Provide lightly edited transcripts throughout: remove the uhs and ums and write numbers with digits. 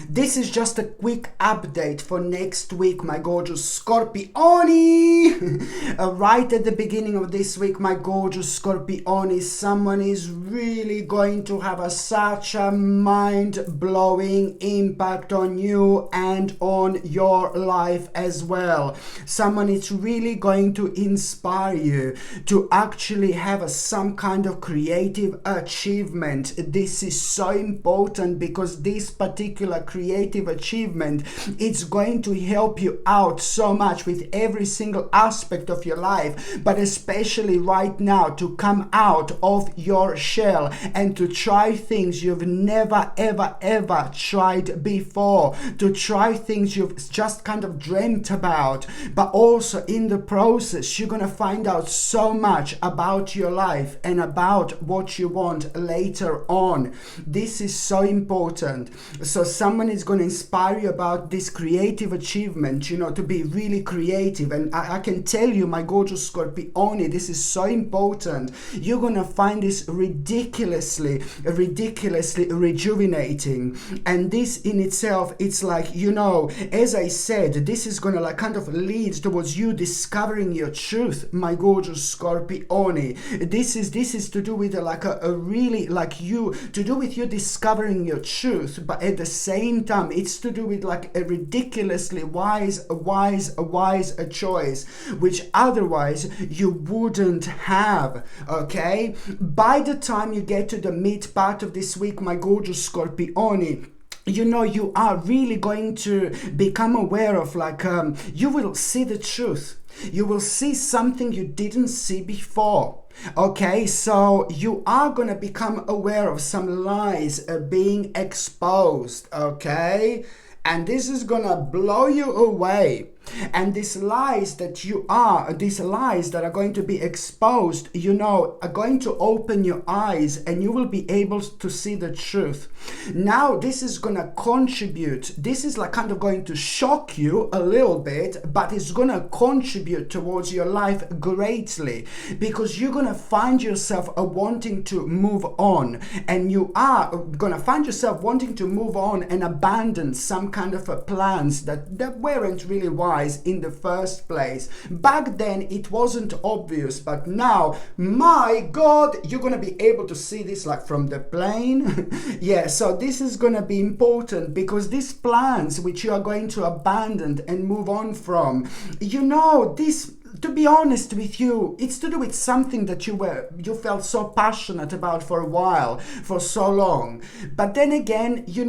This is just a quick update for next week, my gorgeous Scorpioni. Right at the beginning of this week, my gorgeous Scorpioni, someone is really going to have such a mind-blowing impact on you and on your life as well. Someone is really going to inspire you to actually have some kind of creative achievement. This is so important because this particular creative achievement, it's going to help you out so much with every single aspect of your life, but especially right now to come out of your shell and to try things you've never ever tried before, to try things you've just kind of dreamt about. But also in the process, you're gonna find out so much about your life and about what you want later on. This is so important. So someone is going to inspire you about this creative achievement, to be really creative. And I can tell you, my gorgeous Scorpioni, this is so important. You're going to find this ridiculously rejuvenating. And this in itself, it's like, as I said, this is going to kind of lead towards you discovering your truth, my gorgeous Scorpioni. This is to do with to do with you discovering your truth, but at the same time it's to do with like a ridiculously wise choice which otherwise you wouldn't have. Okay, by the time you get to the mid part of this week, my gorgeous Scorpioni, you are really going to become aware of you will see the truth. You will see something you didn't see before. Okay, so you are going to become aware of some lies being exposed. Okay, and this is going to blow you away. And these lies that are going to be exposed, are going to open your eyes and you will be able to see the truth. Now, this is going to contribute. This is kind of going to shock you a little bit, but it's going to contribute towards your life greatly, because you're going to find yourself wanting to move on, and you are going to find yourself wanting to move on and abandon some kind of plans that weren't really wise in the first place. Back then it wasn't obvious, but now, my God, you're going to be able to see this from the plane. Yeah, so this is going to be important, because these plans which you are going to abandon and move on from, this, to be honest with you, it's to do with something that you felt so passionate about for a while, for so long. But then again, you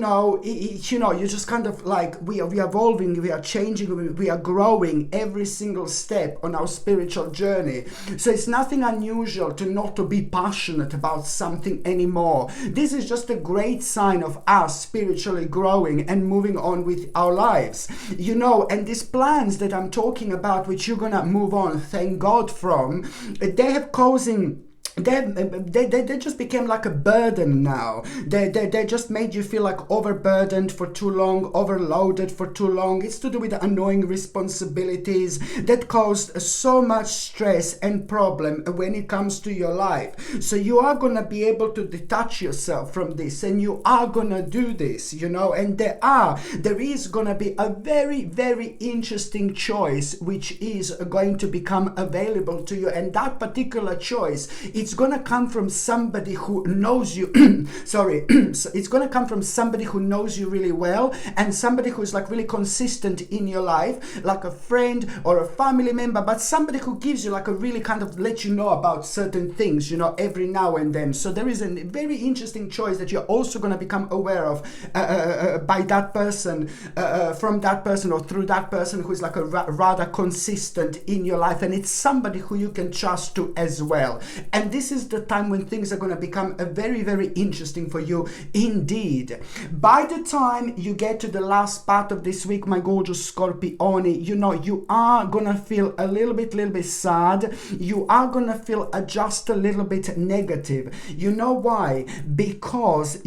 just kind of we are evolving, we are changing, we are growing every single step on our spiritual journey. So it's nothing unusual to not to be passionate about something anymore. This is just a great sign of us spiritually growing and moving on with our lives. And these plans that I'm talking about, which you're gonna move on, thank God from, they have causing they just became like a burden now. They just made you feel overburdened for too long, overloaded for too long. It's to do with the annoying responsibilities that caused so much stress and problem when it comes to your life. So you are going to be able to detach yourself from this, and you are going to do this, and there is going to be a very, very interesting choice which is going to become available to you. And that particular choice, it's going to come from somebody who knows you. It's going to come from somebody who knows you really well, and somebody who is really consistent in your life, like a friend or a family member, but somebody who gives you a really kind of let you know about certain things, every now and then. So there is a very interesting choice that you're also going to become aware of by that person, from that person, or through that person who is rather consistent in your life, and it's somebody who you can trust to as well. And this is the time when things are going to become very, very interesting for you indeed. By the time you get to the last part of this week, my gorgeous Scorpioni, you are going to feel a little bit sad. You are going to feel just a little bit negative. You know why? Because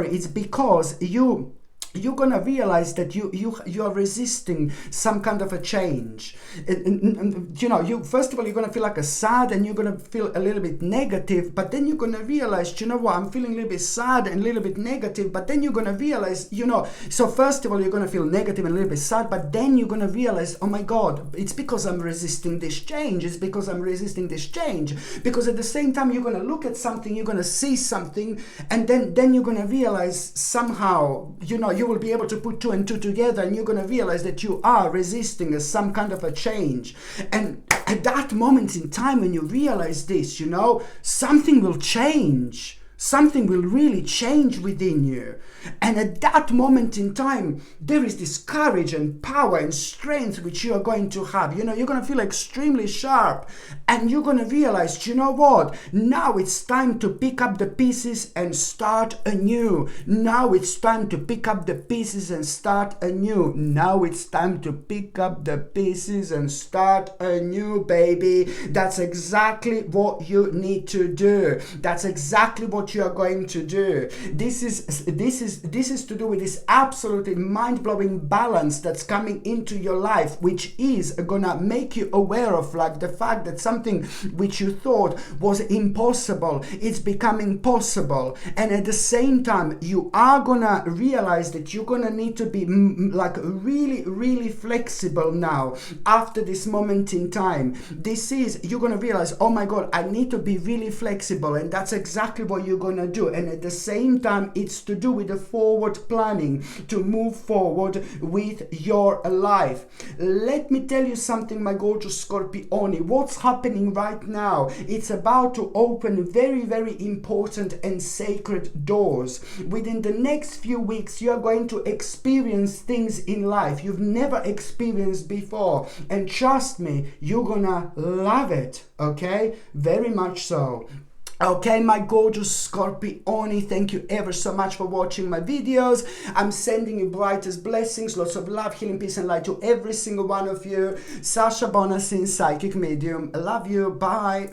it's because you you're gonna realize that you are resisting some kind of a change. You know, you first of all, you're gonna feel like a sad, and you're gonna feel a little bit negative, but then you're gonna realize, you know what, I'm feeling a little bit sad and a little bit negative, but then you're gonna realize, you know, so first of all, you're gonna feel negative and a little bit sad, but then you're gonna realize, oh my God, it's because I'm resisting this change. It's because I'm resisting this change. Because at the same time, you're gonna look at something, you're gonna see something, and then you're gonna realize somehow, you know, you will be able to put two and two together, and you're going to realize that you are resisting some kind of a change. And at that moment in time, when you realize this, you know, something will change. Something will really change within you. And at that moment in time, there is this courage and power and strength which you are going to have. You know, you're going to feel extremely sharp, and you're going to realize, you know what? Now it's time to pick up the pieces and start anew. Now it's time to pick up the pieces and start anew. Now it's time to pick up the pieces and start anew, baby. That's exactly what you need to do. That's exactly what you are going to do. This is to do with this absolutely mind-blowing balance that's coming into your life, which is gonna make you aware of, like, the fact that something which you thought was impossible, it's becoming possible. And at the same time, you are gonna realize that you're gonna need to be like really flexible now after this moment in time. You're gonna realize, oh my God, I need to be really flexible, and that's exactly what you're gonna do. And at the same time, it's to do with the forward planning to move forward with your life. Let me tell you something, my gorgeous Scorpione. What's happening right now? It's about to open very important and sacred doors. Within the next few weeks, you are going to experience things in life you've never experienced before. And trust me, you're gonna love it, okay? Very much so. Okay, my gorgeous Scorpione, thank you ever so much for watching my videos. I'm sending you brightest blessings, lots of love, healing, peace, and light to every single one of you. Sasha Bonasin, Psychic Medium. I love you. Bye.